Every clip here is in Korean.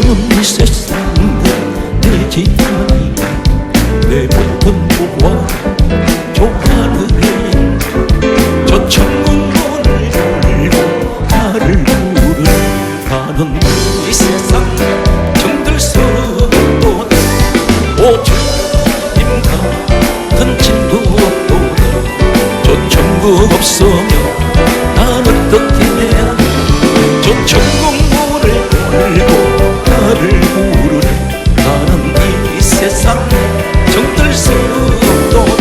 너는 이 세상 내 지팡이 내 모든 복과 조하늘에 저 천국 문을 열고 나를 부르는 나는 이 세상 정들 서보다 오직 님 같은 친구 없도다 저 천국 없으면 난 어떻게 해야 저 천국 문을 열고 나를 부르네 나는 이 세상 정들 서도다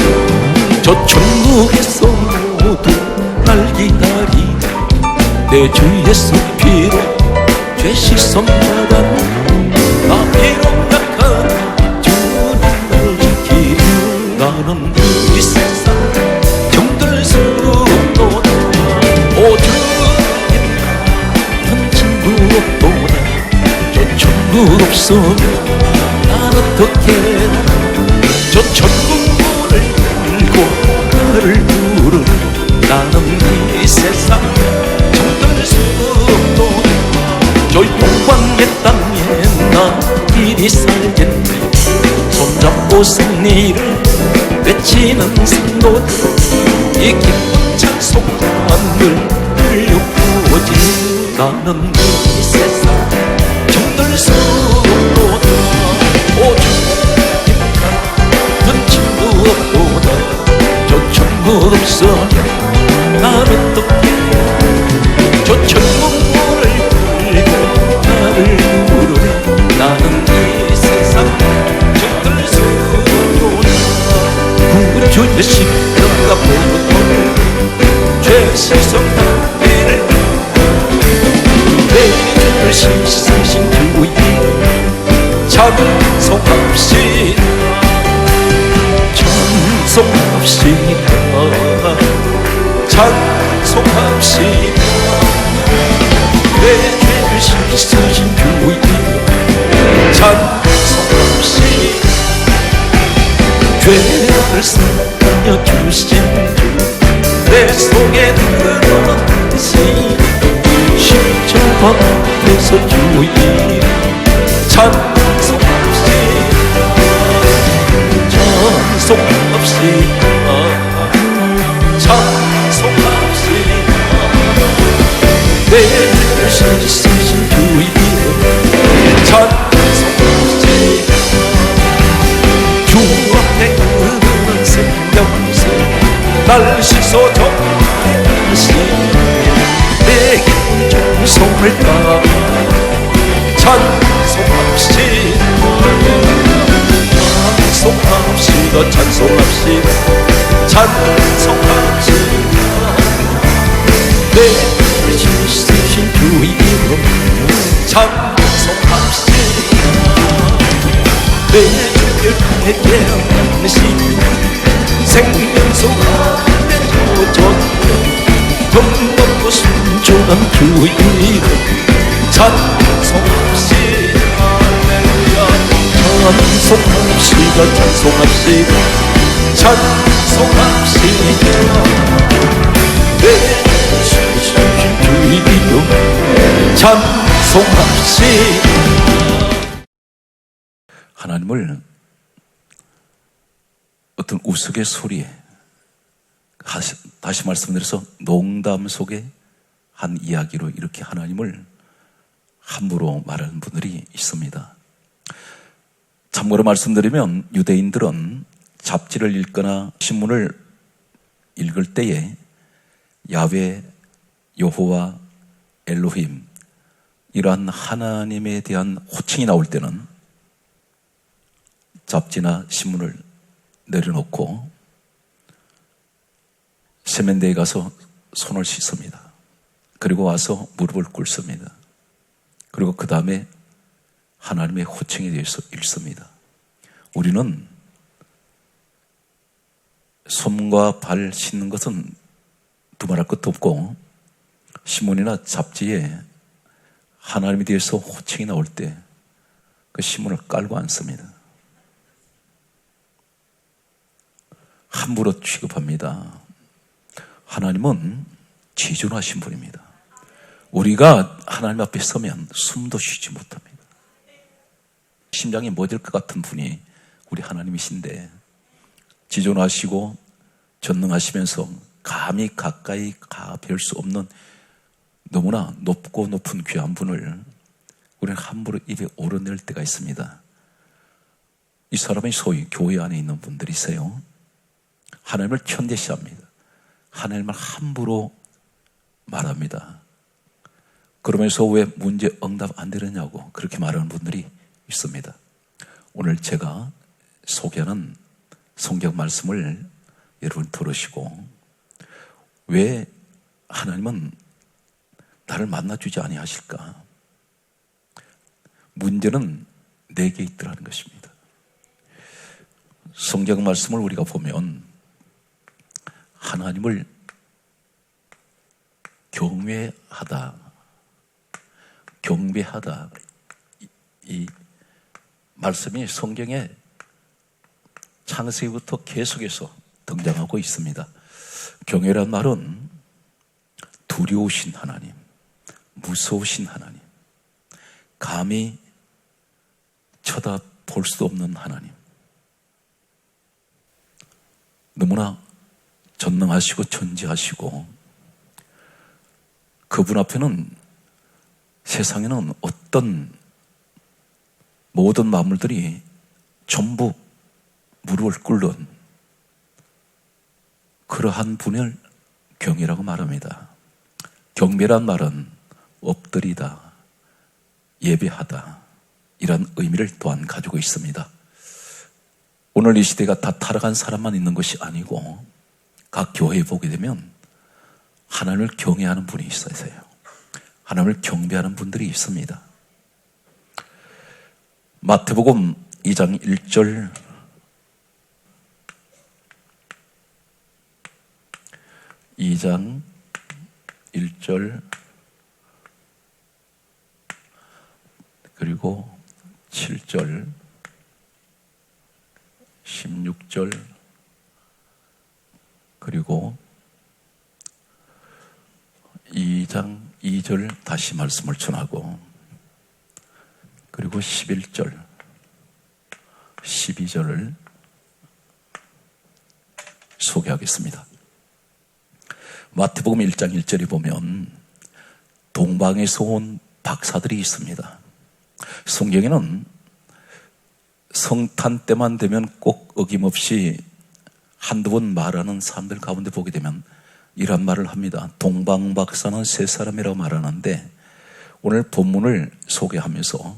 저 천국에서 모두 날 기다리 내 주 예수 피로 죄 씻음 받았네 나 비록 약한 주는 날 지키리 나는 이 세상 정들 서도다 오직 같은 친구 없도다 저 천국 없으면 난 어떻게 저 천국 문을 열고 나를 부르는 나는 이 세상 정들 서도다 저 영광의 땅에 나 이리 살겠네 손잡고 승리를 외치는 성도들 이 기쁜 찬송만을 들려오지 나는 이 세상 정들 서도다 오직 님 같은 친구 없도다 저 천국 없으면 난 어떻게 저 천국 문을 열고 나를 부르네 나는 이 세상 정들 서도다 구주의 십자가 보혈 죄 씻음 받기를 내 죄를 씻으신 주 이름 찬송합시다 찬송합시다 찬송합시다 내 죄를 씻으신 주 이름 찬송합시다 죄를 사하여 주신 주 내 속에 드러나신 십자가 앞에서 주 이름 찬송합시다 찬송합시다 찬송합시다 내 죄를 씻으신 주 이름 찬송합시다 주 앞에 흐르는 생명새 날 씻어 정하시 내 기쁜 정성을 따라 찬송합시다 찬송합시다 찬송합시다 찬송합시다 내 죄를 씻으신 주 이름 찬송합시다 내 죄를 회개하신 생명수 안에 도전 덤덤고 순종한 주 이름 찬송합시다 찬송합시다 찬송합시다 찬송합시다 내 주신 주 이름 찬송합시다 하나님을 어떤 우스갯소리에 다시 말씀드려서 농담 속에 한 이야기로 이렇게 하나님을 함부로 말하는 분들이 있습니다. 참고로 말씀드리면 유대인들은 잡지를 읽거나 신문을 읽을 때에 야훼, 여호와, 엘로힘 이러한 하나님에 대한 호칭이 나올 때는 잡지나 신문을 내려놓고 세면대에 가서 손을 씻습니다. 그리고 와서 무릎을 꿇습니다. 그리고 그 다음에 하나님의 호칭에 대해서 읽습니다. 우리는 손과 발 씻는 것은 두말할 것도 없고 신문이나 잡지에 하나님에 대해서 호칭이 나올 때 그 신문을 깔고 앉습니다. 함부로 취급합니다. 하나님은 지존하신 분입니다. 우리가 하나님 앞에 서면 숨도 쉬지 못합니다. 심장이 멎을 것 같은 분이 우리 하나님이신데 지존하시고 전능하시면서 감히 가까이 가뵐 수 없는 너무나 높고 높은 귀한 분을 우리는 함부로 입에 오르낼 때가 있습니다. 이 사람이 소위 교회 안에 있는 분들이세요. 하나님을 천대시합니다. 하나님을 함부로 말합니다. 그러면서 왜 문제 응답 안 되느냐고 그렇게 말하는 분들이 있습니다. 오늘 제가 소개하는 성경 말씀을 여러분 들으시고 왜 하나님은 나를 만나주지 아니하실까? 문제는 내게 있더라는 것입니다. 성경 말씀을 우리가 보면 하나님을 경외하다, 경배하다 이 말씀이 성경에 창세기부터 계속해서 등장하고 있습니다. 경외란 말은 두려우신 하나님, 무서우신 하나님, 감히 쳐다볼 수도 없는 하나님, 너무나 전능하시고 전지하시고 그분 앞에는 세상에는 어떤 모든 만물들이 전부 무릎을 꿇는 그러한 분을 경외라고 말합니다. 경배란 말은 엎드리다, 예배하다 이런 의미를 또한 가지고 있습니다. 오늘 이 시대가 다 타락한 사람만 있는 것이 아니고 각 교회에 보게 되면 하나님을 경외하는 분이 있어요. 하나님을 경배하는 분들이 있습니다. 마태복음 2장 1절 2장 1절 그리고 7절 16절 그리고 2장 2절 다시 말씀을 전하고 그리고 11절 12절을 소개하겠습니다. 마태복음 1장 1절에 보면 동방에서 온 박사들이 있습니다. 성경에는 성탄 때만 되면 꼭 어김없이 한두 번 말하는 사람들 가운데 보게 되면 이런 말을 합니다. 동방박사는 세 사람이라고 말하는데 오늘 본문을 소개하면서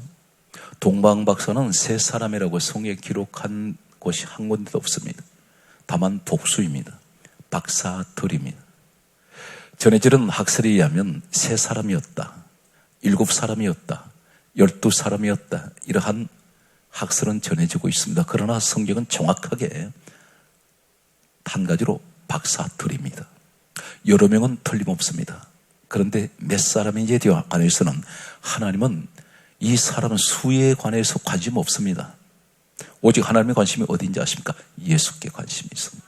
동방박사는 세 사람이라고 성경에 기록한 곳이 한 군데도 없습니다. 다만 복수입니다. 박사들입니다. 전해지는 학설에 의하면 세 사람이었다, 7사람이었다, 12사람이었다 이러한 학설은 전해지고 있습니다. 그러나 성경은 정확하게 한 가지로 박사들입니다. 여러 명은 틀림없습니다. 그런데 몇 사람인지에 관해서는 하나님은 이 사람은 수에 관해서 관심 없습니다. 오직 하나님의 관심이 어디인지 아십니까? 예수께 관심이 있습니다.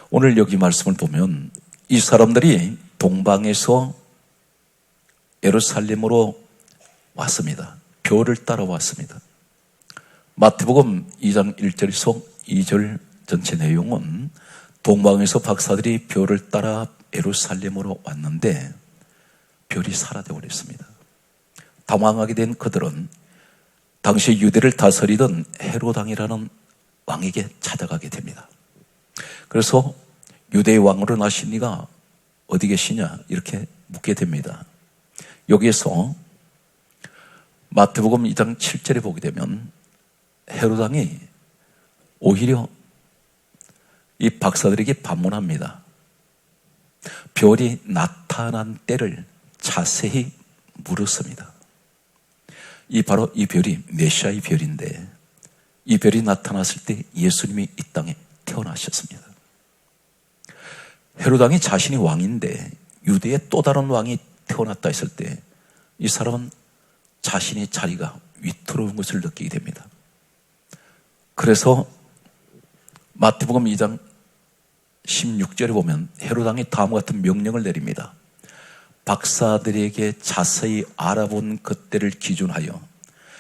오늘 여기 말씀을 보면 이 사람들이 동방에서 예루살렘으로 왔습니다. 별을 따라왔습니다. 마태복음 2장 1절에서 2절 전체 내용은 동방에서 박사들이 별을 따라 예루살렘으로 왔는데 별이 사라져 버렸습니다. 당황하게 된 그들은 당시 유대를 다스리던 헤롯 왕이라는 왕에게 찾아가게 됩니다. 그래서 유대의 왕으로 나신 이가 어디 계시냐 이렇게 묻게 됩니다. 여기에서 마태복음 2장 7절에 보게 되면 헤롯 왕이 오히려 이 박사들에게 반문합니다. 별이 나타난 때를 자세히 물었습니다. 바로 이 별이 메시아의 별인데 이 별이 나타났을 때 예수님이 이 땅에 태어나셨습니다. 헤롯 왕이 자신이 왕인데 유대의 또 다른 왕이 태어났다 했을 때 이 사람은 자신의 자리가 위태로운 것을 느끼게 됩니다. 그래서 마태복음 2장 16절에 보면 헤롯 왕이 다음과 같은 명령을 내립니다. 박사들에게 자세히 알아본 그때를 기준하여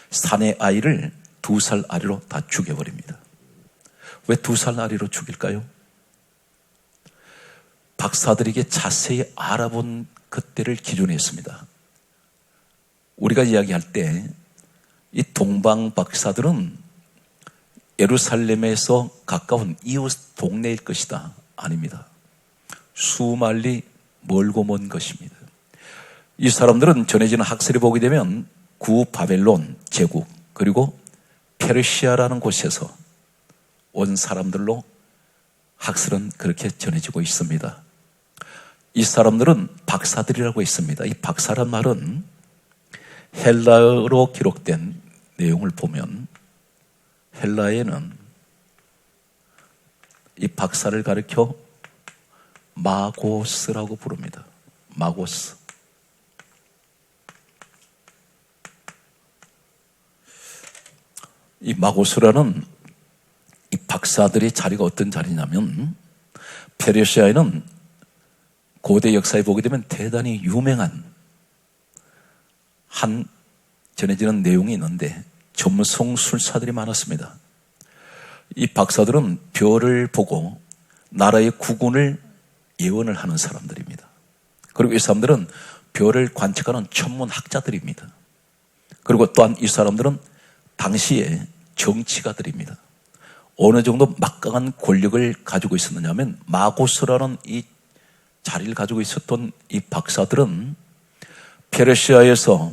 사내 아이를 2살 아래로 다 죽여버립니다. 왜 2살 아래로 죽일까요? 박사들에게 자세히 알아본 그때를 기준으로 했습니다. 우리가 이야기할 때 이 동방 박사들은 예루살렘에서 가까운 이웃 동네일 것이다. 아닙니다. 수만리 멀고 먼 것입니다. 이 사람들은 전해지는 학설이 보게 되면 구바벨론 제국 그리고 페르시아라는 곳에서 온 사람들로 학설은 그렇게 전해지고 있습니다. 이 사람들은 박사들이라고 했습니다. 이 박사란 말은 헬라어로 기록된 내용을 보면 헬라에는 이 박사를 가리켜 마고스라고 부릅니다. 마고스. 이 마고스라는 이 박사들의 자리가 어떤 자리냐면 페르시아에는 고대 역사에 보게 되면 대단히 유명한 한 전해지는 내용이 있는데 점성술사들이 많았습니다. 이 박사들은 별을 보고 나라의 국운을 예언을 하는 사람들입니다. 그리고 이 사람들은 별을 관측하는 천문학자들입니다. 그리고 또한 이 사람들은 당시에 정치가들입니다. 어느 정도 막강한 권력을 가지고 있었느냐 하면 마고스라는 이 자리를 가지고 있었던 이 박사들은 페르시아에서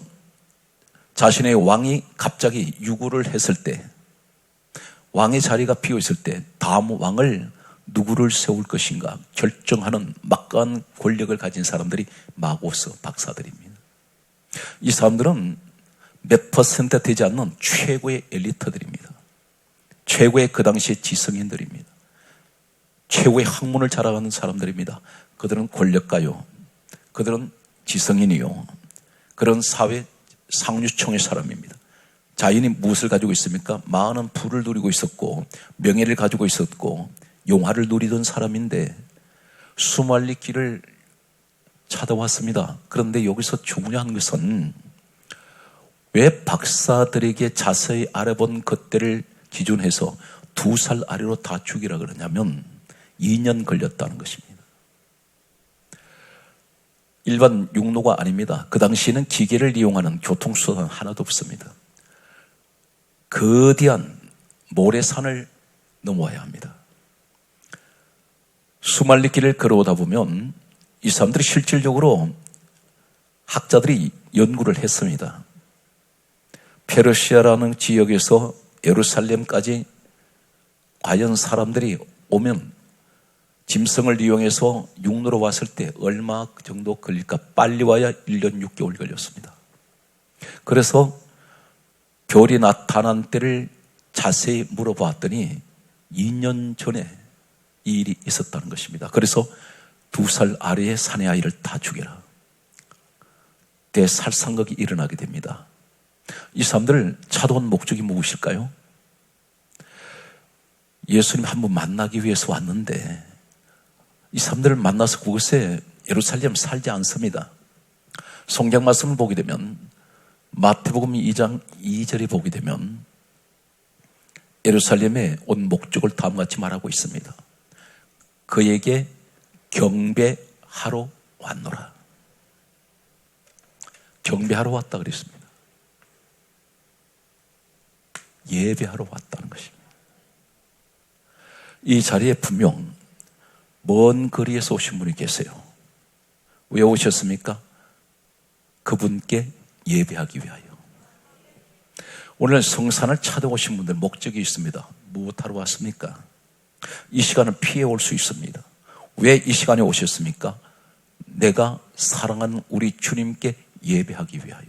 자신의 왕이 갑자기 유구를 했을 때 왕의 자리가 비어 있을 때 다음 왕을 누구를 세울 것인가 결정하는 막강한 권력을 가진 사람들이 마고스 박사들입니다. 이 사람들은 몇 퍼센트 되지 않는 최고의 엘리트들입니다. 최고의 그 당시의 지성인들입니다. 최고의 학문을 자랑하는 사람들입니다. 그들은 권력가요. 그들은 지성인이요. 그런 사회 상류층의 사람입니다. 자인이 무엇을 가지고 있습니까? 많은 부를 누리고 있었고 명예를 가지고 있었고 용화를 누리던 사람인데 수말리 길을 찾아왔습니다. 그런데 여기서 중요한 것은 왜 박사들에게 자세히 알아본 것들을 기준해서 2살 아래로 다 죽이라 그러냐면 2년 걸렸다는 것입니다. 일반 육로가 아닙니다. 그 당시에는 기계를 이용하는 교통수단은 하나도 없습니다. 거대한 모래산을 넘어야 합니다. 수말리 길을 걸어오다 보면 이 사람들이 실질적으로 학자들이 연구를 했습니다. 페르시아라는 지역에서 예루살렘까지 과연 사람들이 오면 짐승을 이용해서 육로로 왔을 때 얼마 정도 걸릴까? 빨리 와야 1년 6개월 걸렸습니다. 그래서 별이 나타난 때를 자세히 물어봤더니 2년 전에 이 일이 있었다는 것입니다. 그래서 2살 아래의 사내 아이를 다 죽여라. 대살상극이 일어나게 됩니다. 이 사람들을 찾아온 목적이 무엇일까요? 예수님 한 번 만나기 위해서 왔는데 이 사람들을 만나서 그곳에 예루살렘 살지 않습니다. 성경 말씀을 보게 되면 마태복음 2장 2절에 보게 되면 예루살렘에 온 목적을 다음과 같이 말하고 있습니다. 그에게 경배하러 왔노라. 경배하러 왔다 그랬습니다. 예배하러 왔다는 것입니다. 이 자리에 분명 먼 거리에서 오신 분이 계세요. 왜 오셨습니까? 그분께 예배하기 위하여. 오늘 성산을 찾아오신 분들 목적이 있습니다. 무엇하러 왔습니까? 이 시간을 피해 올 수 있습니다. 왜 이 시간에 오셨습니까? 내가 사랑하는 우리 주님께 예배하기 위하여.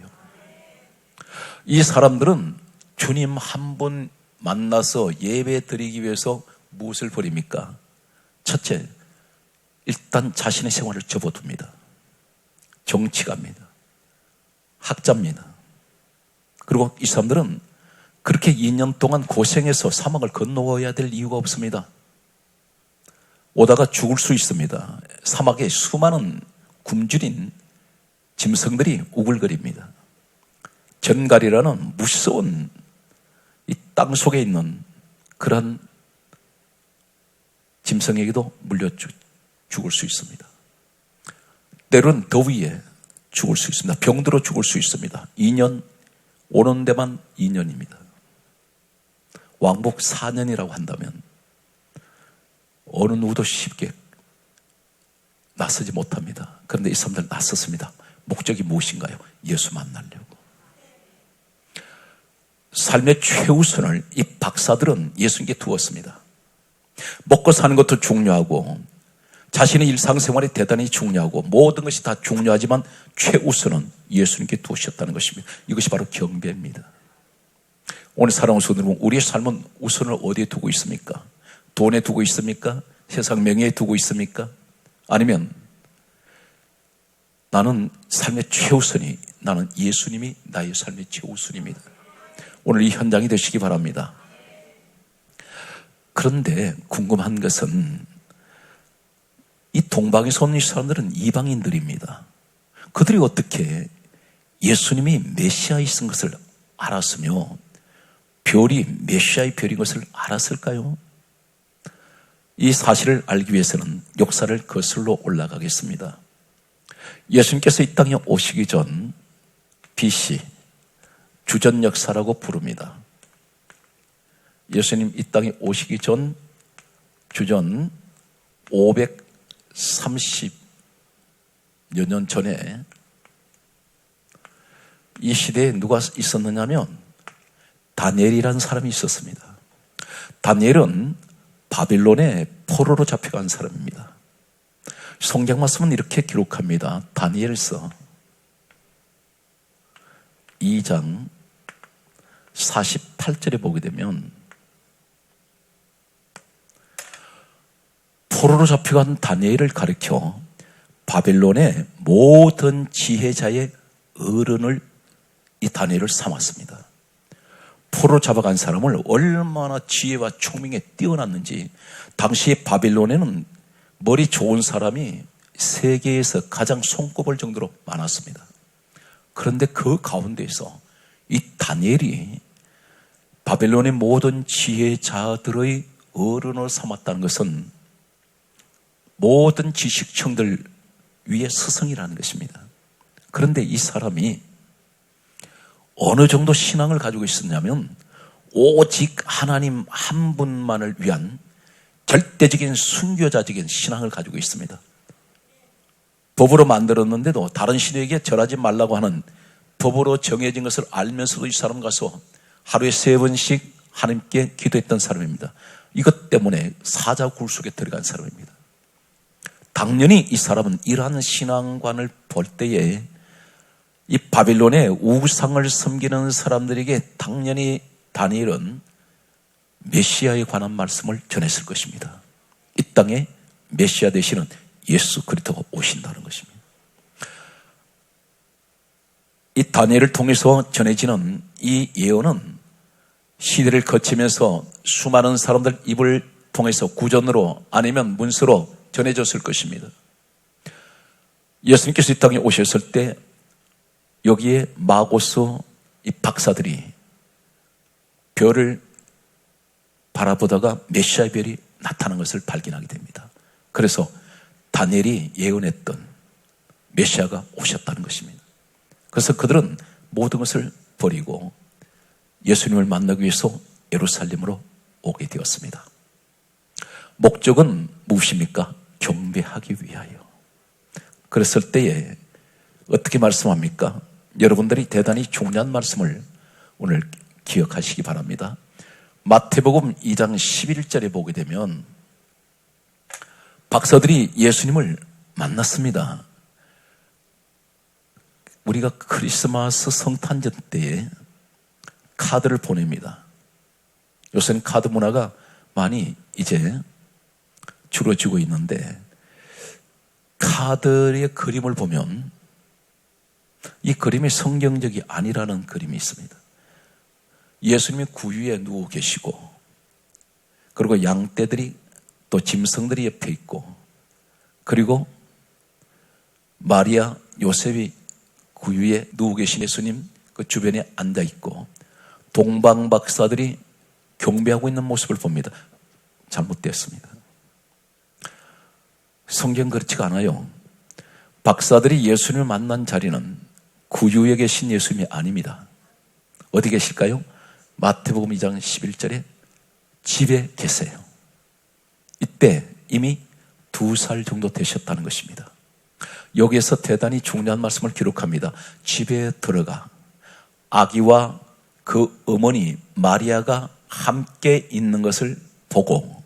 이 사람들은 주님 한 분 만나서 예배 드리기 위해서 무엇을 버립니까? 첫째, 일단 자신의 생활을 접어둡니다. 정치가입니다. 학자입니다. 그리고 이 사람들은 그렇게 2년 동안 고생해서 사막을 건너와야 될 이유가 없습니다. 오다가 죽을 수 있습니다. 사막에 수많은 굶주린 짐승들이 우글거립니다. 전갈이라는 무서운 이 땅 속에 있는 그러한 짐승에게도 물려 죽을 수 있습니다. 때로는 더위에 죽을 수 있습니다. 병들어 죽을 수 있습니다. 2년, 오는 데만 2년입니다. 왕복 4년이라고 한다면 어느 누구도 쉽게 나서지 못합니다. 그런데 이 사람들 나섰습니다. 목적이 무엇인가요? 예수 만나려고. 삶의 최우선을 이 박사들은 예수님께 두었습니다. 먹고 사는 것도 중요하고 자신의 일상생활이 대단히 중요하고 모든 것이 다 중요하지만 최우선은 예수님께 두셨다는 것입니다. 이것이 바로 경배입니다. 오늘 사랑하는 성도 여러분, 우리의 삶은 우선을 어디에 두고 있습니까? 돈에 두고 있습니까? 세상 명예에 두고 있습니까? 아니면 나는 삶의 최우선이, 나는 예수님이 나의 삶의 최우선입니다. 오늘 이 현장이 되시기 바랍니다. 그런데 궁금한 것은 이 동방에서 온 이 사람들은 이방인들입니다. 그들이 어떻게 예수님이 메시아이신 것을 알았으며 별이 메시아의 별인 것을 알았을까요? 이 사실을 알기 위해서는 역사를 거슬러 올라가겠습니다. 예수님께서 이 땅에 오시기 전 BC 주전 역사라고 부릅니다. 예수님 이 땅에 오시기 전 주전 530여 년 전에 이 시대에 누가 있었느냐면 다니엘이라는 사람이 있었습니다. 다니엘은 바빌론에 포로로 잡혀간 사람입니다. 성경 말씀은 이렇게 기록합니다. 다니엘서 2장 48절에 보게 되면 포로로 잡혀간 다니엘을 가리켜 바빌론의 모든 지혜자의 어른을 이 다니엘을 삼았습니다. 포로로 잡아간 사람을 얼마나 지혜와 총명에 뛰어났는지 당시 바빌론에는 머리 좋은 사람이 세계에서 가장 손꼽을 정도로 많았습니다. 그런데 그 가운데에서 이 다니엘이 바벨론의 모든 지혜자들의 어른을 삼았다는 것은 모든 지식층들 위에 스승이라는 것입니다. 그런데 이 사람이 어느 정도 신앙을 가지고 있었냐면 오직 하나님 한 분만을 위한 절대적인 순교자적인 신앙을 가지고 있습니다. 법으로 만들었는데도 다른 신에게 절하지 말라고 하는 법으로 정해진 것을 알면서도 이 사람 가서 하루에 3번씩 하나님께 기도했던 사람입니다. 이것 때문에 사자굴 속에 들어간 사람입니다. 당연히 이 사람은 이러한 신앙관을 볼 때에 이 바빌론의 우상을 섬기는 사람들에게 당연히 다니엘은 메시아에 관한 말씀을 전했을 것입니다. 이 땅에 메시아 되시는 예수 그리스도가 오신다는 것입니다. 이 다니엘을 통해서 전해지는 이 예언은 시대를 거치면서 수많은 사람들 입을 통해서 구전으로 아니면 문서로 전해졌을 것입니다. 예수님께서 이 땅에 오셨을 때 여기에 마고스 이 박사들이 별을 바라보다가 메시아의 별이 나타난 것을 발견하게 됩니다. 그래서 다니엘이 예언했던 메시아가 오셨다는 것입니다. 그래서 그들은 모든 것을 버리고 예수님을 만나기 위해서 예루살렘으로 오게 되었습니다. 목적은 무엇입니까? 경배하기 위하여. 그랬을 때에 어떻게 말씀합니까? 여러분들이 대단히 중요한 말씀을 오늘 기억하시기 바랍니다. 마태복음 2장 11절에 보게 되면 박사들이 예수님을 만났습니다. 우리가 크리스마스 성탄절 때에 카드를 보냅니다. 요새는 카드 문화가 많이 이제 줄어지고 있는데 카드의 그림을 보면 이 그림이 성경적이 아니라는 그림이 있습니다. 예수님이 구유에 누워 계시고 그리고 양떼들이 또 짐승들이 옆에 있고 그리고 마리아, 요셉이 구유에 누워 계신 예수님 그 주변에 앉아 있고 동방 박사들이 경배하고 있는 모습을 봅니다. 잘못되었습니다. 성경 그렇지가 않아요. 박사들이 예수님을 만난 자리는 구유에 계신 예수님이 아닙니다. 어디 계실까요? 마태복음 2장 11절에 집에 계세요. 이때 이미 2살 정도 되셨다는 것입니다. 여기에서 대단히 중요한 말씀을 기록합니다. 집에 들어가 아기와 그 어머니 마리아가 함께 있는 것을 보고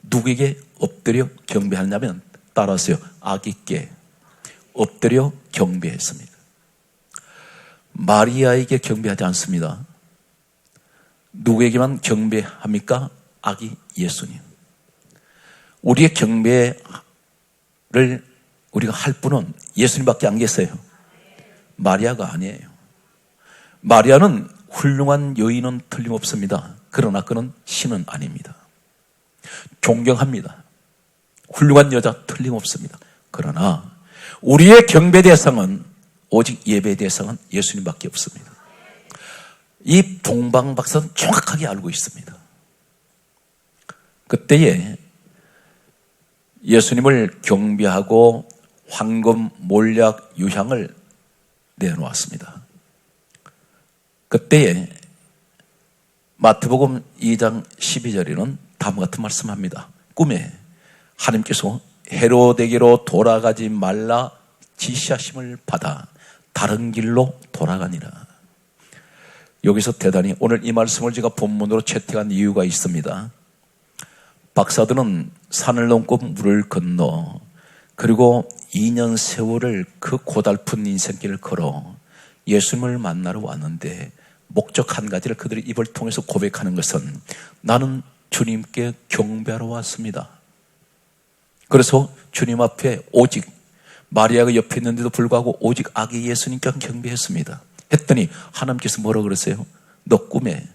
누구에게 엎드려 경배하냐면 따라서요. 아기께 엎드려 경배했습니다. 마리아에게 경배하지 않습니다. 누구에게만 경배합니까? 아기 예수님. 우리의 경배를 우리가 할 분은 예수님밖에 안 계세요. 마리아가 아니에요. 마리아는 훌륭한 여인은 틀림없습니다. 그러나 그는 신은 아닙니다. 존경합니다. 훌륭한 여자 틀림없습니다. 그러나 우리의 경배 대상은 오직 예배 대상은 예수님밖에 없습니다. 이 동방박사는 정확하게 알고 있습니다. 그때에 예수님을 경배하고 황금, 몰약, 유향을 내놓았습니다. 그때에 마태복음 2장 12절에는 다음과 같은 말씀합니다. 꿈에 하나님께서 헤로데게로 돌아가지 말라 지시하심을 받아 다른 길로 돌아가니라. 여기서 대단히 오늘 이 말씀을 제가 본문으로 채택한 이유가 있습니다. 박사들은 산을 넘고 물을 건너 그리고 2년 세월을 그 고달픈 인생길을 걸어 예수님을 만나러 왔는데 목적 한 가지를 그들의 입을 통해서 고백하는 것은 나는 주님께 경배하러 왔습니다. 그래서 주님 앞에 오직 마리아가 옆에 있는데도 불구하고 오직 아기 예수님께 경배했습니다. 했더니 하나님께서 뭐라고 그러세요? 너 꿈에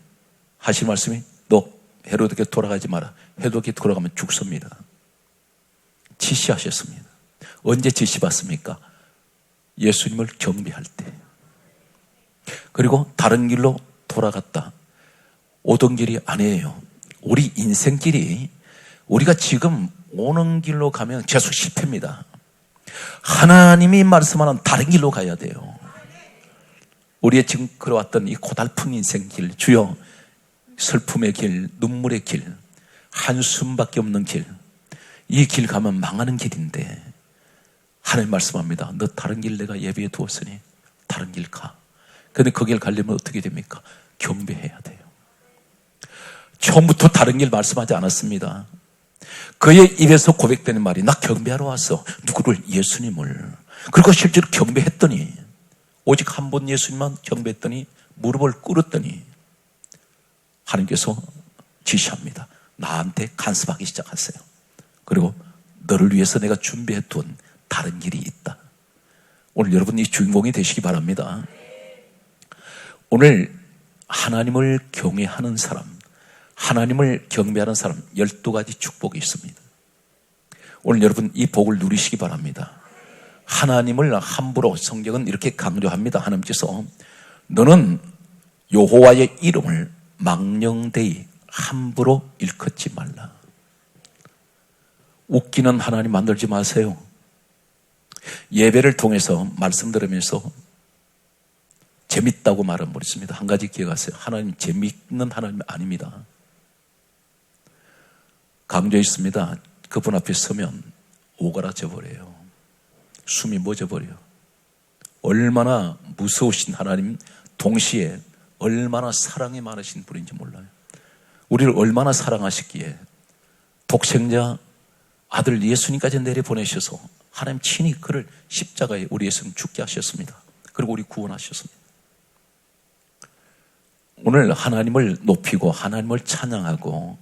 하신 말씀이 너 헤로드에게 돌아가지 마라. 헤로드에게 돌아가면 죽습니다. 지시하셨습니다. 언제 지시받습니까? 예수님을 경배할 때. 그리고 다른 길로 돌아갔다. 오던 길이 아니에요. 우리 인생길이 우리가 지금 오는 길로 가면 계속 실패입니다. 하나님이 말씀하는 다른 길로 가야 돼요. 우리의 지금 걸어왔던 이 고달픈 인생길, 주여 슬픔의 길, 눈물의 길, 한숨밖에 없는 길, 이 길 가면 망하는 길인데 하나님 말씀합니다. 너 다른 길 내가 예비해 두었으니 다른 길 가. 근데 그 길 가려면 어떻게 됩니까? 경배해야 돼요. 처음부터 다른 길 말씀하지 않았습니다. 그의 입에서 고백되는 말이 나 경배하러 왔어. 누구를? 예수님을. 그리고 실제로 경배했더니 오직 한 번 예수님만 경배했더니 무릎을 꿇었더니 하나님께서 지시합니다. 나한테 간섭하기 시작하세요. 그리고 너를 위해서 내가 준비해둔 다른 길이 있다. 오늘 여러분 이 주인공이 되시기 바랍니다. 오늘 하나님을 경외하는 사람, 하나님을 경배하는 사람 12가지 축복이 있습니다. 오늘 여러분 이 복을 누리시기 바랍니다. 하나님을 함부로 성경은 이렇게 강조합니다. 하나님께서 너는 여호와의 이름을 망령되이 함부로 일컫지 말라. 웃기는 하나님 만들지 마세요. 예배를 통해서 말씀 들으면서 재밌다고 말은 모르겠습니다. 한 가지 기억하세요. 하나님 재밌는 하나님이 아닙니다. 강조했습니다. 그분 앞에 서면 오그라져 버려요. 숨이 멎어 버려요. 얼마나 무서우신 하나님, 동시에 얼마나 사랑이 많으신 분인지 몰라요. 우리를 얼마나 사랑하셨기에 독생자 아들 예수님까지 내려보내셔서 하나님 친히 그를 십자가에 우리 예수님 죽게 하셨습니다. 그리고 우리 구원하셨습니다. 오늘 하나님을 높이고 하나님을 찬양하고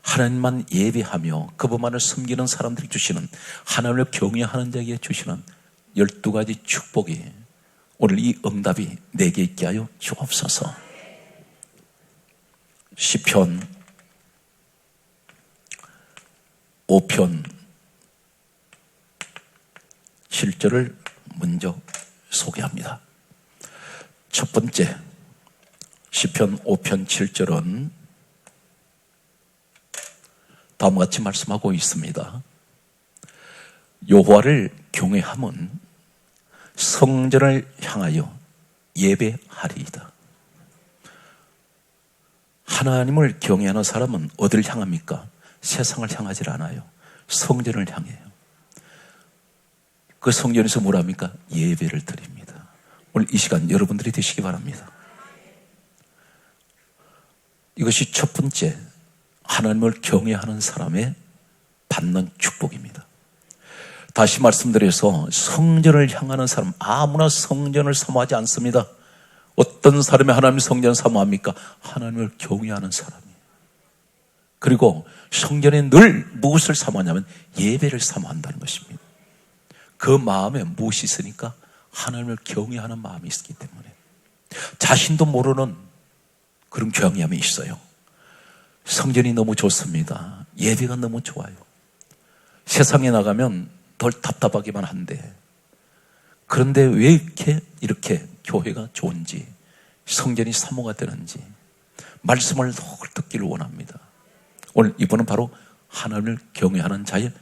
하나님만 예배하며 그분만을 섬기는 사람들이 주시는 하나님을 경외하는 자에게 주시는 12가지 축복이 오늘 이 응답이 내게 있게 하여 주옵소서. 시편 5편 7절을 먼저 소개합니다. 첫 번째, 시편 5편 7절은 다음과 같이 말씀하고 있습니다. 여호와를 경외함은 성전을 향하여 예배하리이다. 하나님을 경외하는 사람은 어디를 향합니까? 세상을 향하지 않아요. 성전을 향해요. 그 성전에서 뭘 합니까? 예배를 드립니다. 오늘 이 시간 여러분들이 되시기 바랍니다. 이것이 첫 번째, 하나님을 경외하는 사람의 받는 축복입니다. 다시 말씀드려서 성전을 향하는 사람, 아무나 성전을 사모하지 않습니다. 어떤 사람이 하나님의 성전을 사모합니까? 하나님을 경외하는 사람이에요. 그리고 성전에 늘 무엇을 사모하냐면 예배를 사모한다는 것입니다. 그 마음에 무엇이 있으니까? 하나님을 경외하는 마음이 있기 때문에 자신도 모르는 그런 경외함이 있어요. 성전이 너무 좋습니다. 예배가 너무 좋아요. 세상에 나가면 덜 답답하기만 한데, 그런데 왜 이렇게 교회가 좋은지, 성전이 사모가 되는지 말씀을 늘 듣기를 원합니다. 오늘 이번은 바로 하나님을 경외하는 자의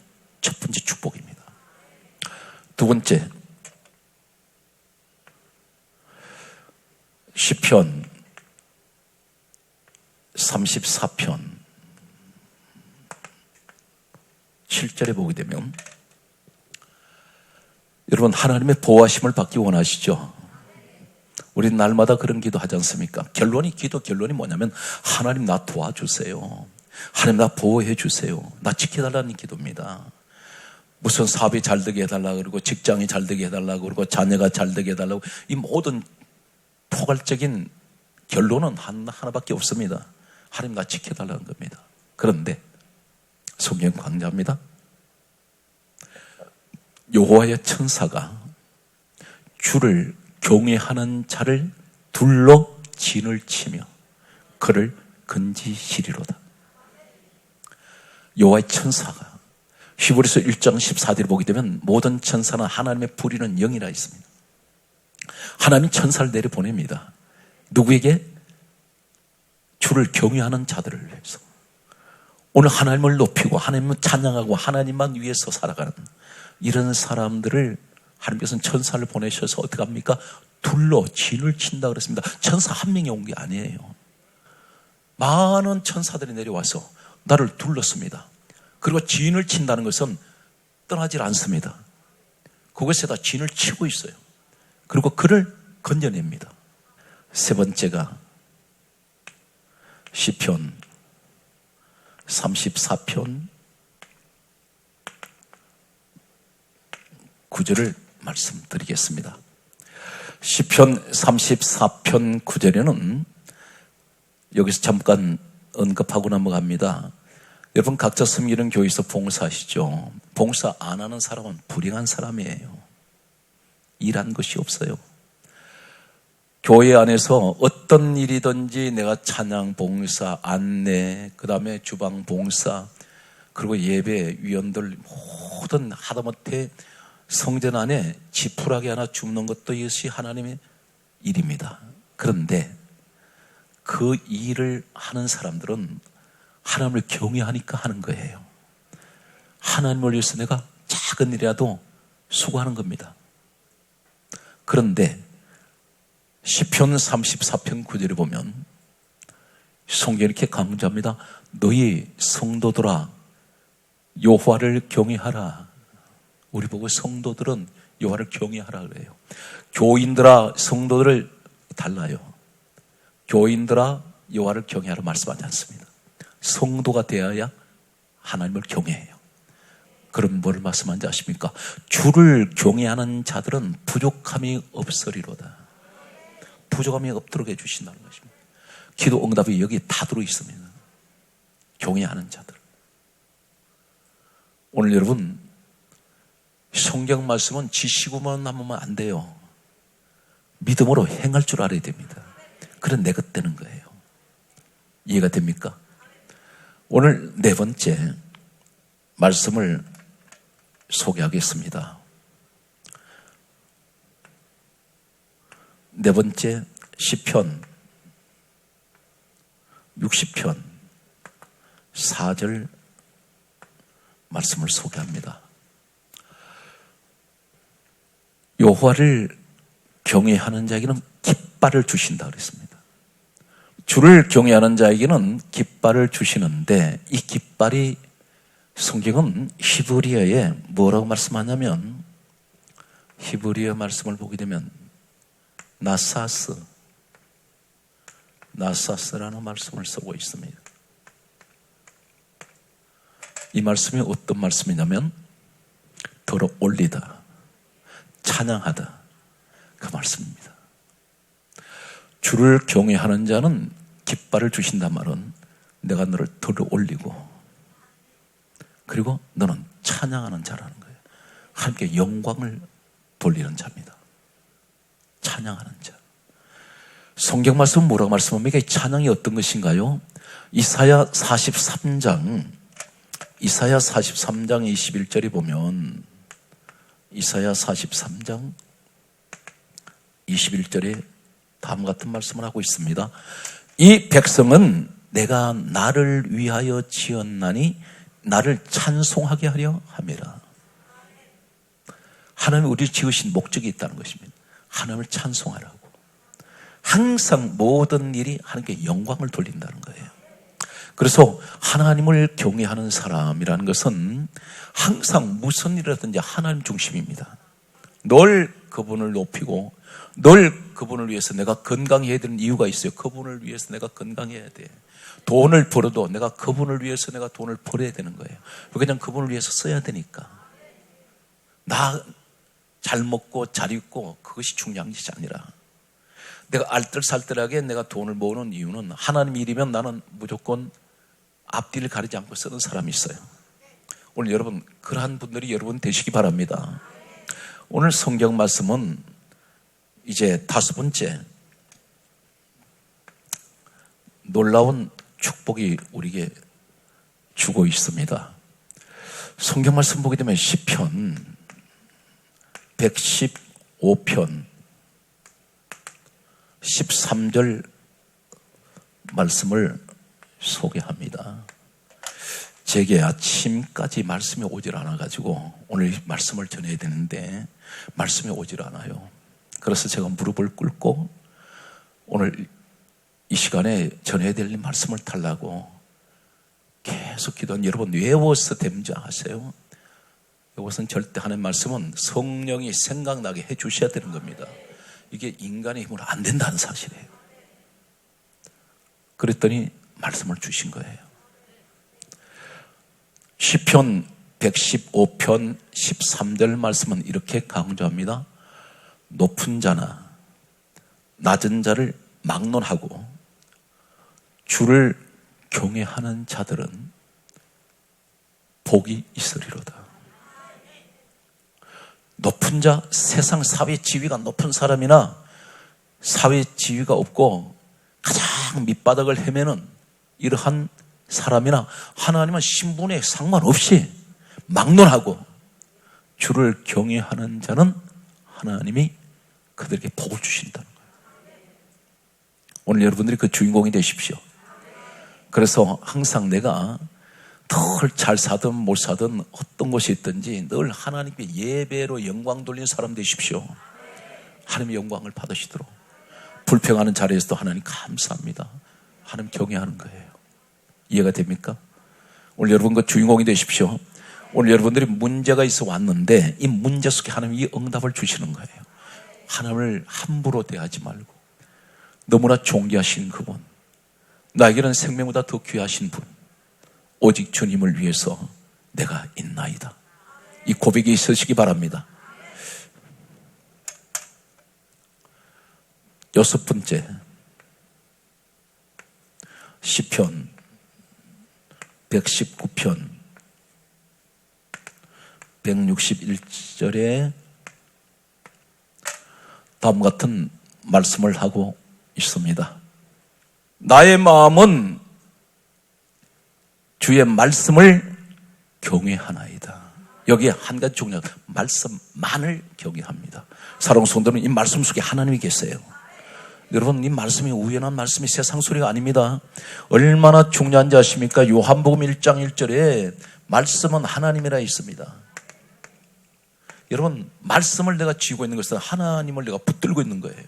첫 번째 축복입니다. 두 번째, 시편 34편 7절에 보게 되면, 여러분 하나님의 보호하심을 받기 원하시죠? 우리 날마다 그런 기도 하지 않습니까? 결론이 뭐냐면 하나님 나 도와주세요. 하나님 나 보호해 주세요. 나 지켜달라는 기도입니다. 무슨 사업이 잘 되게 해달라고 그러고, 직장이 잘 되게 해달라고 그러고, 자녀가 잘 되게 해달라고, 이 모든 포괄적인 결론은 하나밖에 없습니다. 하나님 나 지켜달라는 겁니다. 그런데 성경 강조합니다. 여호와의 천사가 주를 경외하는 자를 둘러 진을 치며 그를 건지시리로다. 여호와의 천사가, 히브리서 1장 14절을 보게 되면 모든 천사는 하나님의 부리는 영이라 있습니다. 하나님이 천사를 내려보냅니다. 누구에게? 주를 경외하는 자들을 위해서. 오늘 하나님을 높이고 하나님을 찬양하고 하나님만 위해서 살아가는 이런 사람들을 하나님께서는 천사를 보내셔서 어떻게 합니까? 둘러 진을 친다 그랬습니다. 천사 한 명이 온 게 아니에요. 많은 천사들이 내려와서 나를 둘렀습니다. 그리고 진을 친다는 것은 떠나질 않습니다. 그것에다 진을 치고 있어요. 그리고 그를 건져냅니다. 세 번째가 시편 34편 9절을 말씀드리겠습니다. 시편 34편 9절에는 여기서 잠깐 언급하고 넘어갑니다. 여러분 각자 섬기는 교회에서 봉사하시죠. 봉사 안 하는 사람은 불행한 사람이에요. 일한 것이 없어요. 교회 안에서 어떤 일이든지 내가 찬양 봉사, 안내, 그 다음에 주방 봉사, 그리고 예배 위원들 모든 하다못해 성전 안에 지푸라기 하나 줍는 것도 이것이 하나님의 일입니다. 그런데 그 일을 하는 사람들은 하나님을 경외하니까 하는 거예요. 하나님을 위해서 내가 작은 일이라도 수고하는 겁니다. 그런데 시편 34편 9절에 보면 성경이 이렇게 강조합니다. 너희 성도들아 여호와를 경외하라. 우리 보고 성도들은 여호와를 경외하라 그래요. 교인들아 성도들을 달라요. 교인들아 여호와를 경외하라 말씀하지 않습니다. 성도가 되어야 하나님을 경외해요. 그럼 뭘 말씀하는지 아십니까? 주를 경외하는 자들은 부족함이 없으리로다. 부족함이 없도록 해주신다는 것입니다. 기도 응답이 여기 다 들어있습니다. 경외하는 자들. 오늘 여러분 성경 말씀은 지시고만 하면 안 돼요. 믿음으로 행할 줄 알아야 됩니다. 그런 내 것 되는 거예요. 이해가 됩니까? 오늘 네 번째 말씀을 소개하겠습니다. 네 번째 시편 60편 4절 말씀을 소개합니다. 여호와를 경외하는 자에게는 깃발을 주신다 그랬습니다. 주를 경외하는 자에게는 깃발을 주시는데 이 깃발이 성경은 히브리어에 뭐라고 말씀하냐면 히브리어 말씀을 보게 되면 나사스라는 말씀을 쓰고 있습니다. 이 말씀이 어떤 말씀이냐면 들어 올리다, 찬양하다 그 말씀입니다. 주를 경외하는 자는 깃발을 주신단 말은 내가 너를 들어 올리고 그리고 너는 찬양하는 자라는 거예요. 하나님께 영광을 돌리는 자입니다. 찬양하는 자. 성경 말씀은 뭐라고 말씀합니까? 이 찬양이 어떤 것인가요? 이사야 43장 21절에 보면 이사야 43장 21절에 다음과 같은 말씀을 하고 있습니다. 이 백성은 내가 나를 위하여 지었나니 나를 찬송하게 하려 함이라. 하나님이 우리를 지으신 목적이 있다는 것입니다. 하나님을 찬송하라고. 항상 모든 일이 하나님께 영광을 돌린다는 거예요. 그래서 하나님을 경외하는 사람이라는 것은 항상 무슨 일이라든지 하나님 중심입니다. 늘 그분을 높이고 늘 그분을 위해서 내가 건강해야 되는 이유가 있어요. 그분을 위해서 내가 건강해야 돼. 돈을 벌어도 내가 그분을 위해서 내가 돈을 벌어야 되는 거예요. 그냥 그분을 위해서 써야 되니까. 나 잘 먹고 잘 입고 그것이 중요한 것이 아니라 내가 알뜰살뜰하게 내가 돈을 모으는 이유는 하나님 일이면 나는 무조건 앞뒤를 가리지 않고 쓰는 사람이 있어요. 오늘 여러분 그러한 분들이 여러분 되시기 바랍니다. 오늘 성경 말씀은 이제 5번째 놀라운 축복이 우리에게 주고 있습니다. 성경 말씀 보게 되면 시편 115편 13절 말씀을 소개합니다. 제게 아침까지 말씀이 오질 않아가지고 오늘 말씀을 전해야 되는데 말씀이 오질 않아요. 그래서 제가 무릎을 꿇고 오늘 이 시간에 전해야 될 말씀을 달라고 계속 기도한 여러분 외워서 됨자하세요. 이것은 절대 하는 말씀은 성령이 생각나게 해 주셔야 되는 겁니다. 이게 인간의 힘으로 안 된다는 사실이에요. 그랬더니 말씀을 주신 거예요. 시편 115편 13절 말씀은 이렇게 강조합니다. 높은 자나 낮은 자를 막론하고 주를 경외하는 자들은 복이 있으리로다. 높은 자, 세상 사회 지위가 높은 사람이나 사회 지위가 없고 가장 밑바닥을 헤매는 이러한 사람이나 하나님은 신분에 상관없이 막론하고 주를 경외하는 자는 하나님이 그들에게 복을 주신다는 거예요. 오늘 여러분들이 그 주인공이 되십시오. 그래서 항상 내가 덜 잘 사든 못 사든 어떤 것이 있든지 늘 하나님께 예배로 영광 돌리는 사람 되십시오. 하나님의 영광을 받으시도록. 불평하는 자리에서도 하나님 감사합니다. 하나님 경외하는 거예요. 이해가 됩니까? 오늘 여러분 그 주인공이 되십시오. 오늘 여러분들이 문제가 있어 왔는데 이 문제 속에 하나님이 이 응답을 주시는 거예요. 하나님을 함부로 대하지 말고 너무나 존귀하신 그분, 나에게는 생명보다 더 귀하신 분, 오직 주님을 위해서 내가 있나이다. 이 고백이 있으시기 바랍니다. 6번째 시편 119편 161절에 다음과 같은 말씀을 하고 있습니다. 나의 마음은 주의 말씀을 경외하나이다. 여기에 한 가지 중요한 말씀만을 경외합니다. 사랑하는 성도는 이 말씀 속에 하나님이 계세요. 여러분, 이 말씀이 우연한 말씀이 세상 소리가 아닙니다. 얼마나 중요한지 아십니까? 요한복음 1장 1절에 말씀은 하나님이라 있습니다. 여러분, 말씀을 내가 쥐고 있는 것은 하나님을 내가 붙들고 있는 거예요.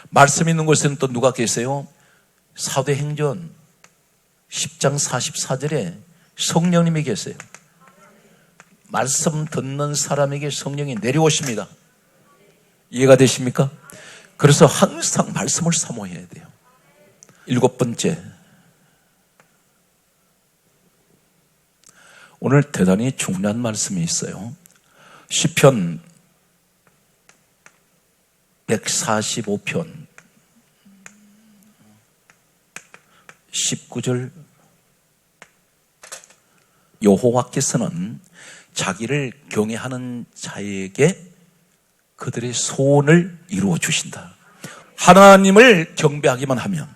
말씀 있는 곳에는 또 누가 계세요? 사도행전 10장 44절에 성령님이 계세요. 말씀 듣는 사람에게 성령이 내려오십니다. 이해가 되십니까? 그래서 항상 말씀을 사모해야 돼요. 7번째, 오늘 대단히 중요한 말씀이 있어요. 시편 145편 19절, 여호와께서는 자기를 경외하는 자에게 그들의 소원을 이루어 주신다. 하나님을 경배하기만 하면,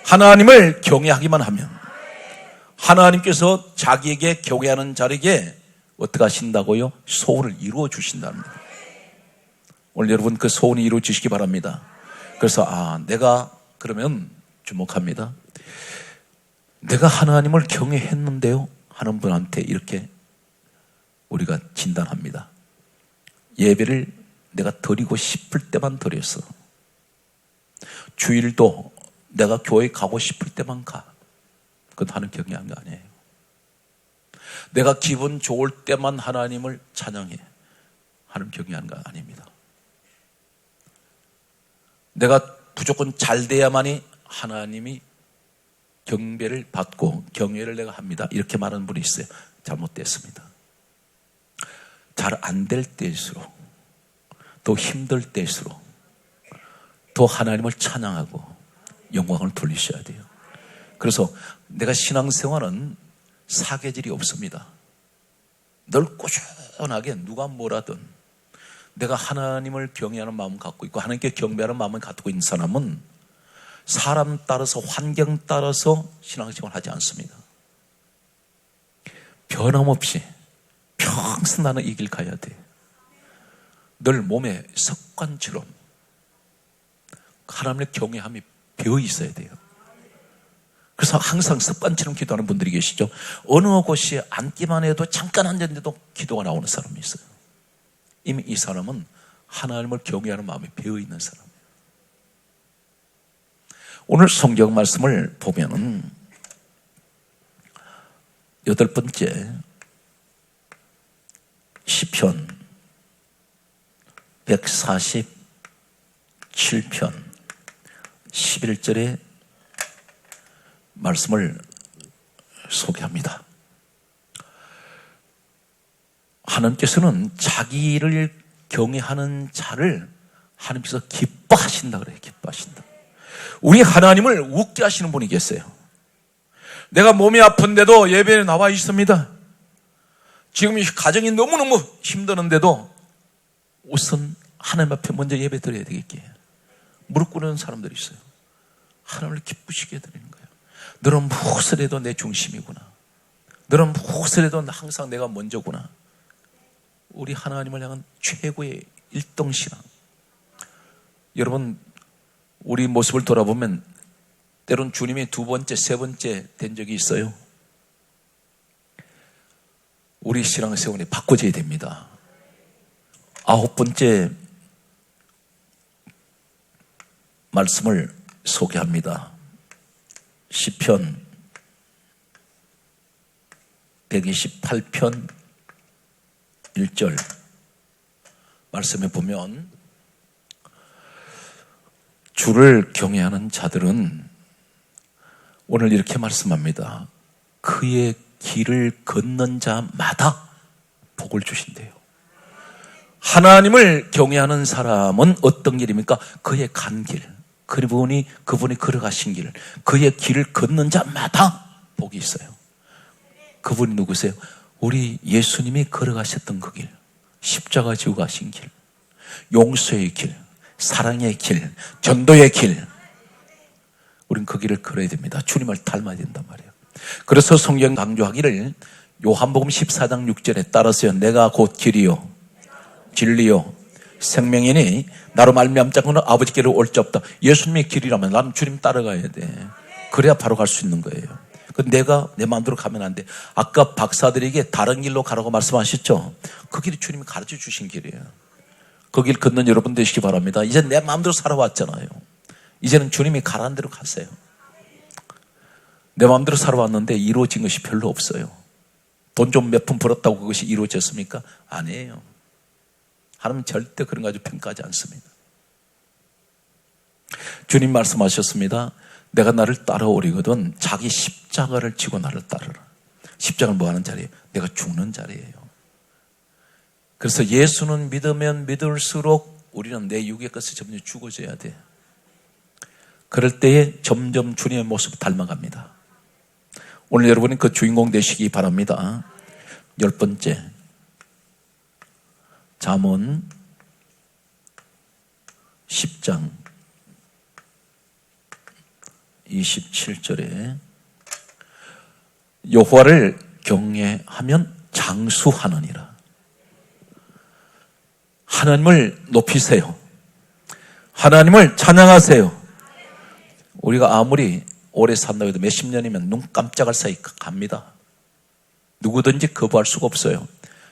하나님을 경외하기만 하면 하나님께서 자기에게 경외하는 자에게 어떻게 하신다고요? 소원을 이루어 주신답니다. 오늘 여러분 그 소원이 이루어 주시기 바랍니다. 그래서 내가 그러면 주목합니다. 내가 하나님을 경외했는데요 하는 분한테 이렇게 우리가 진단합니다. 예배를 내가 드리고 싶을 때만 드렸어. 주일도 내가 교회 가고 싶을 때만 가. 그건 하나님 경외한 거 아니에요. 내가 기분 좋을 때만 하나님을 찬양해. 하나님 경외한 거 아닙니다. 내가 무조건 잘 돼야만이 하나님이 경배를 받고 경외를 내가 합니다. 이렇게 말하는 분이 있어요. 잘못됐습니다. 잘 안 될 때일수록, 또 힘들 때일수록 더 하나님을 찬양하고 영광을 돌리셔야 돼요. 그래서 내가 신앙생활은 사계절이 없습니다. 늘 꾸준하게 누가 뭐라든 내가 하나님을 경외하는 마음을 갖고 있고 하나님께 경배하는 마음을 갖고 있는 사람은 사람 따라서 환경 따라서 신앙생활을 하지 않습니다. 변함없이 평생 나는 이 길 가야 돼. 늘 몸에 습관처럼 하나님의 경외함이 배어 있어야 돼요. 그래서 항상 습관처럼 기도하는 분들이 계시죠. 어느 곳에 앉기만 해도 잠깐 앉았는데도 기도가 나오는 사람이 있어요. 이미 이 사람은 하나님을 경외하는 마음이 배어 있는 사람이에요. 오늘 성경 말씀을 보면은 8번째 시편 147편 11절의 말씀을 소개합니다. 하나님께서는 자기를 경외하는 자를 하나님께서 기뻐하신다 그래요. 기뻐하신다. 우리 하나님을 웃게 하시는 분이 계세요. 내가 몸이 아픈데도 예배에 나와 있습니다. 지금 이 가정이 너무너무 힘드는데도 우선 하나님 앞에 먼저 예배 드려야 되겠기에 무릎 꿇는 사람들이 있어요. 하나님을 기쁘시게 드리는 거예요. 너는 무엇을 해도 내 중심이구나. 너는 무엇을 해도 항상 내가 먼저구나. 우리 하나님을 향한 최고의 1등 신앙. 여러분, 우리 모습을 돌아보면 때론 주님이 2번째, 3번째 된 적이 있어요. 우리 신앙생활이 바꿔져야 됩니다. 9번째 말씀을 소개합니다. 시편 128편 1절 말씀에 보면 주를 경외하는 자들은 오늘 이렇게 말씀합니다. 그의 길을 걷는 자마다 복을 주신대요. 하나님을 경외하는 사람은 어떤 길입니까? 그의 간 길, 그분이 걸어가신 길, 그의 길을 걷는 자마다 복이 있어요. 그분이 누구세요? 우리 예수님이 걸어가셨던 그 길, 십자가 지고 가신 길, 용서의 길, 사랑의 길, 전도의 길. 우린 그 길을 걸어야 됩니다. 주님을 닮아야 된단 말이에요. 그래서 성경 강조하기를 요한복음 14장 6절에 따라서요. 내가 곧 길이요 진리요 생명이니 나로 말미암지 않고는 아버지께로 올 자 없다. 예수님의 길이라면 나는 주님 따라가야 돼. 그래야 바로 갈 수 있는 거예요. 내가 내 마음대로 가면 안 돼. 아까 박사들에게 다른 길로 가라고 말씀하셨죠? 그 길이 주님이 가르쳐 주신 길이에요. 그 길 걷는 여러분 되시기 바랍니다. 이제 내 마음대로 살아왔잖아요. 이제는 주님이 가라는 대로 가세요. 내 마음대로 살아왔는데 이루어진 것이 별로 없어요. 돈 좀 몇 푼 벌었다고 그것이 이루어졌습니까? 아니에요. 하나님은 절대 그런 거 가지고 평가하지 않습니다. 주님 말씀하셨습니다. 내가 나를 따라오리거든 자기 십자가를 지고 나를 따르라. 십자가는 뭐 하는 자리예요? 내가 죽는 자리예요. 그래서 예수는 믿으면 믿을수록 우리는 내 육의 것을 점점 죽어져야 돼. 그럴 때에 점점 주님의 모습을 닮아갑니다. 오늘 여러분이 그 주인공 되시기 바랍니다. 10번째, 잠언 10장 27절에 여호와를 경외하면 장수하느니라. 하나님을 높이세요. 하나님을 찬양하세요. 우리가 아무리 오래 산다고 해도 몇십 년이면 눈 깜짝할 사이 갑니다. 누구든지 거부할 수가 없어요.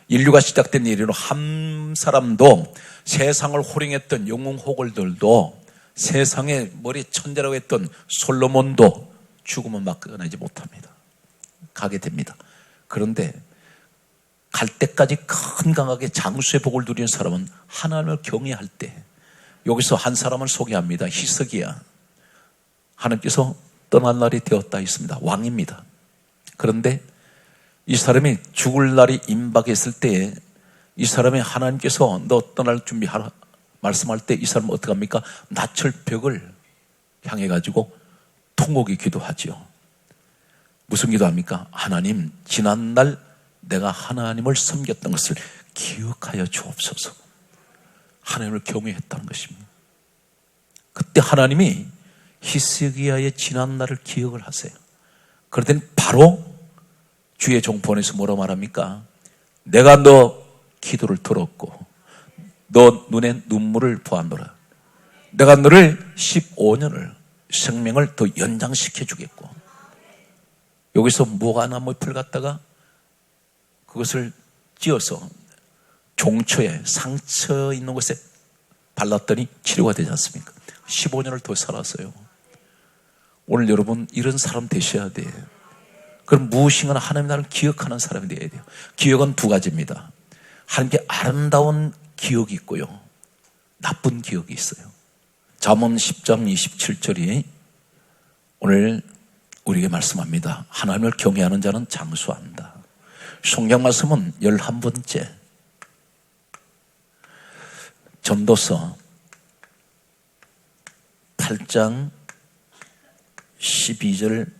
인류가 시작된 이래로 한 사람도 세상을 호령했던 영웅 호걸들도 세상의 머리 천재라고 했던 솔로몬도 죽으면 막아내지 못합니다. 가게 됩니다. 그런데 갈 때까지 건강하게 장수의 복을 누리는 사람은 하나님을 경외할 때, 여기서 한 사람을 소개합니다. 히스기야. 하나님께서 떠날 날이 되었다 했습니다. 왕입니다. 그런데 이 사람이 죽을 날이 임박했을 때에 이 사람이 하나님께서 너 떠날 준비하라 말씀할 때 이 사람은 어떻게 합니까? 나철벽을 향해 가지고 통곡이 기도하지요. 무슨 기도합니까? 하나님, 지난날 내가 하나님을 섬겼던 것을 기억하여 주옵소서. 하나님을 경외했다는 것입니다. 그때 하나님이 히스기야의 지난날을 기억을 하세요. 그럴 땐 바로 주의 종 보내서 뭐라고 말합니까? 내가 너 기도를 들었고 너 눈에 눈물을 보았노라. 내가 너를 15년을 생명을 더 연장시켜 주겠고. 여기서 무화과나무잎을 갖다가 그것을 찧어서 종초에 상처 있는 곳에 발랐더니 치료가 되지 않습니까? 15년을 더 살았어요. 오늘 여러분 이런 사람 되셔야 돼요. 그럼 무엇인가 하나님 나라를 기억하는 사람이 되어야 돼요. 기억은 두 가지입니다. 하나님께 아름다운 기억이 있고요, 나쁜 기억이 있어요. 잠언 10장 27절이 오늘 우리에게 말씀합니다. 하나님을 경외하는 자는 장수한다. 성경 말씀은 11번째, 전도서 8장 12절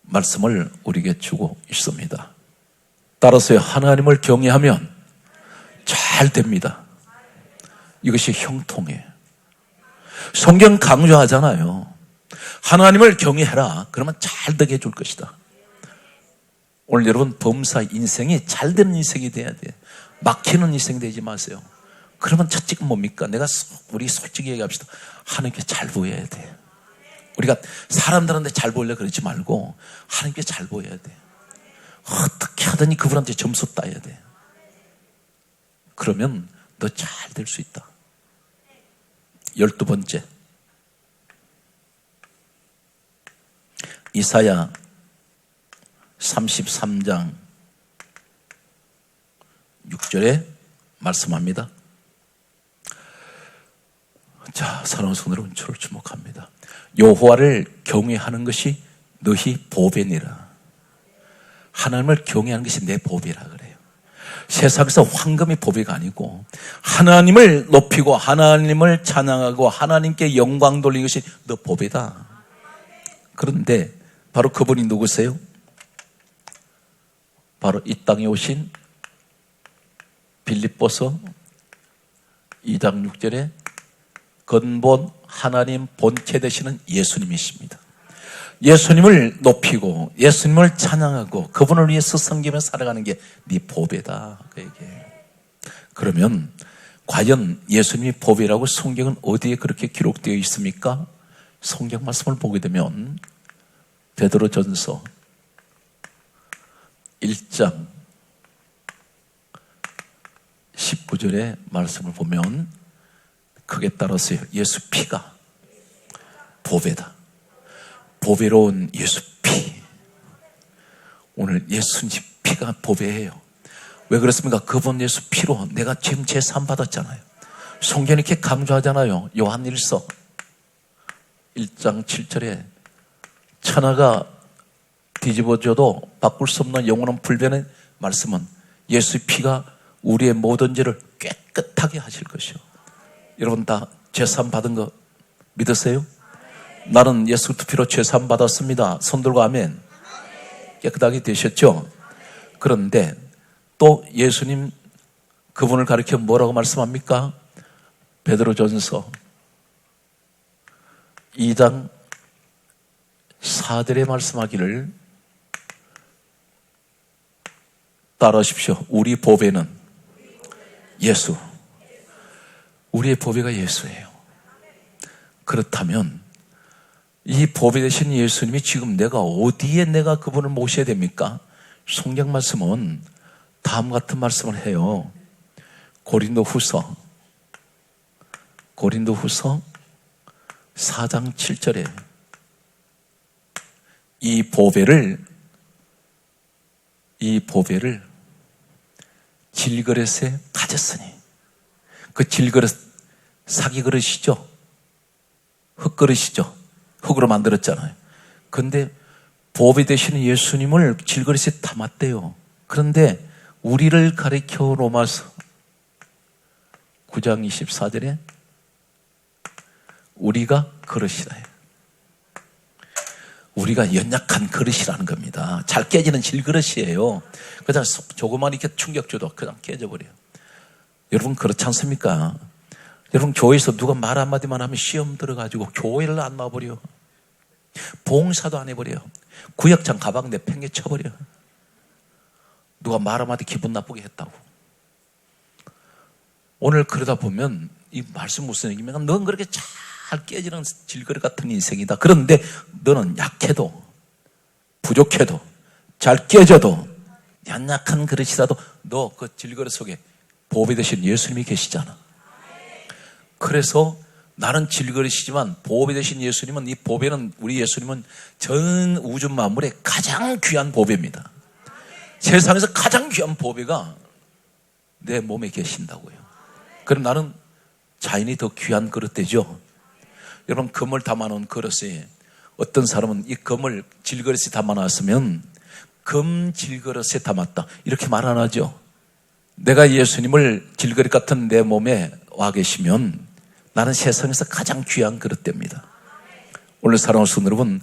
말씀을 우리에게 주고 있습니다. 따라서 하나님을 경외하면 잘 됩니다. 이것이 형통이에요. 성경 강조하잖아요. 하나님을 경외해라. 그러면 잘 되게 해줄 것이다. 오늘 여러분 범사 인생이 잘 되는 인생이 돼야 돼요. 막히는 인생 되지 마세요. 그러면 첫째가 뭡니까? 우리 솔직히 얘기합시다. 하나님께 잘 보여야 돼요. 우리가 사람들한테 잘 보이려고 그러지 말고 하나님께 잘 보여야 돼요. 어떻게 하더니 그분한테 점수 따야 돼. 그러면 너 잘 될 수 있다. 12번째, 이사야 33장 6절에 말씀합니다. 자, 사랑하는 성도들 은초를 주목합니다. 여호와를 경외하는 것이 너희 보배니라. 하나님을 경외하는 것이 내 보배라 그래요. 세상에서 황금이 보배가 아니고 하나님을 높이고 하나님을 찬양하고 하나님께 영광 돌리는 것이 너 보배다. 그런데 바로 그분이 누구세요? 바로 이 땅에 오신 빌립보서 2장 6절에 근본 하나님 본체 되시는 예수님이십니다. 예수님을 높이고 예수님을 찬양하고 그분을 위해서 섬기며 살아가는 게 네 보배다. 그 얘기예요. 그러면 과연 예수님이 보배라고 성경은 어디에 그렇게 기록되어 있습니까? 성경 말씀을 보게 되면 베드로전서 1장 19절의 말씀을 보면 크게 따라서요. 예수 피가 보배다. 보배로운 예수 피. 오늘 예수님 피가 보배예요. 왜 그렇습니까? 그분 예수 피로 내가 지금 제삼 받았잖아요. 성경이 이렇게 강조하잖아요. 요한 1서 1장 7절에 천하가 뒤집어져도 바꿀 수 없는 영원한 불변의 말씀은 예수 피가 우리의 모든 죄를 깨끗하게 하실 것이요. 여러분 다 제삼 받은 거 믿으세요? 나는 예수 피로 제삼 받았습니다. 손 들고 아멘. 깨끗하게 되셨죠? 그런데 또 예수님 그분을 가리켜 뭐라고 말씀합니까? 베드로전서 2장 4절에 말씀하기를 따라하십시오. 우리 보배는 예수. 우리의 보배가 예수예요. 그렇다면 이 보배 되신 예수님이 지금 내가 어디에 내가 그분을 모셔야 됩니까? 성경 말씀은 다음 같은 말씀을 해요. 고린도후서 4장 7절에 이 보배를 질그릇에 가졌으니, 그 질그릇 사기 그릇이죠. 흙그릇이죠. 흙으로 만들었잖아요. 그런데 보배 되시는 예수님을 질그릇에 담았대요. 그런데 우리를 가리켜 로마서 9장 24절에 우리가 그릇이라 해요. 우리가 연약한 그릇이라는 겁니다. 잘 깨지는 질그릇이에요. 그냥 조그만 이렇게 충격 줘도 그냥 깨져버려요. 여러분 그렇지 않습니까? 여러분 교회에서 누가 말 한마디만 하면 시험 들어가지고 교회를 안 나와버려. 봉사도 안 해버려. 구역장 가방 내팽개 쳐버려. 누가 말 한마디 기분 나쁘게 했다고. 오늘 그러다 보면 이 말씀 무슨 얘기면 넌 그렇게 잘 깨지는 질그릇 같은 인생이다. 그런데 너는 약해도 부족해도 잘 깨져도 연약한 그릇이라도 너 그 질그릇 속에 보배 되신 예수님이 계시잖아. 그래서 나는 질그릇이지만 보배 되신 예수님은, 이 보배는, 우리 예수님은 전 우주 만물의 가장 귀한 보배입니다. 세상에서 가장 귀한 보배가 내 몸에 계신다고요. 그럼 나는 자연히 더 귀한 그릇 되죠. 여러분 금을 담아놓은 그릇에 어떤 사람은 이 금을 질그릇에 담아놨으면 금 질그릇에 담았다 이렇게 말 안 하죠. 내가 예수님을 질그릇 같은 내 몸에 와 계시면 나는 세상에서 가장 귀한 그릇 됩니다. 오늘 사랑하는 성도 여러분,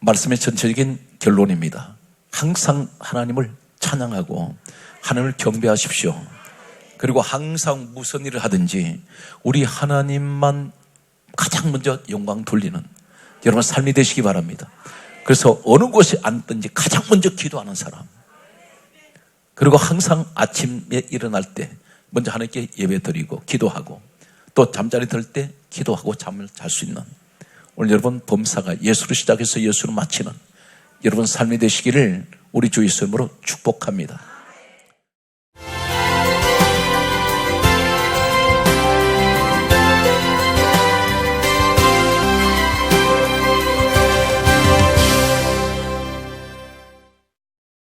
말씀의 전체적인 결론입니다. 항상 하나님을 찬양하고 하나님을 경배하십시오. 그리고 항상 무슨 일을 하든지 우리 하나님만 가장 먼저 영광 돌리는 여러분 삶이 되시기 바랍니다. 그래서 어느 곳에 앉든지 가장 먼저 기도하는 사람, 그리고 항상 아침에 일어날 때 먼저 하나님께 예배 드리고 기도하고 또 잠자리 들 때 기도하고 잠을 잘 수 있는, 오늘 여러분 범사가 예수로 시작해서 예수로 마치는 여러분 삶이 되시기를 우리 주 예수 이름으로 축복합니다.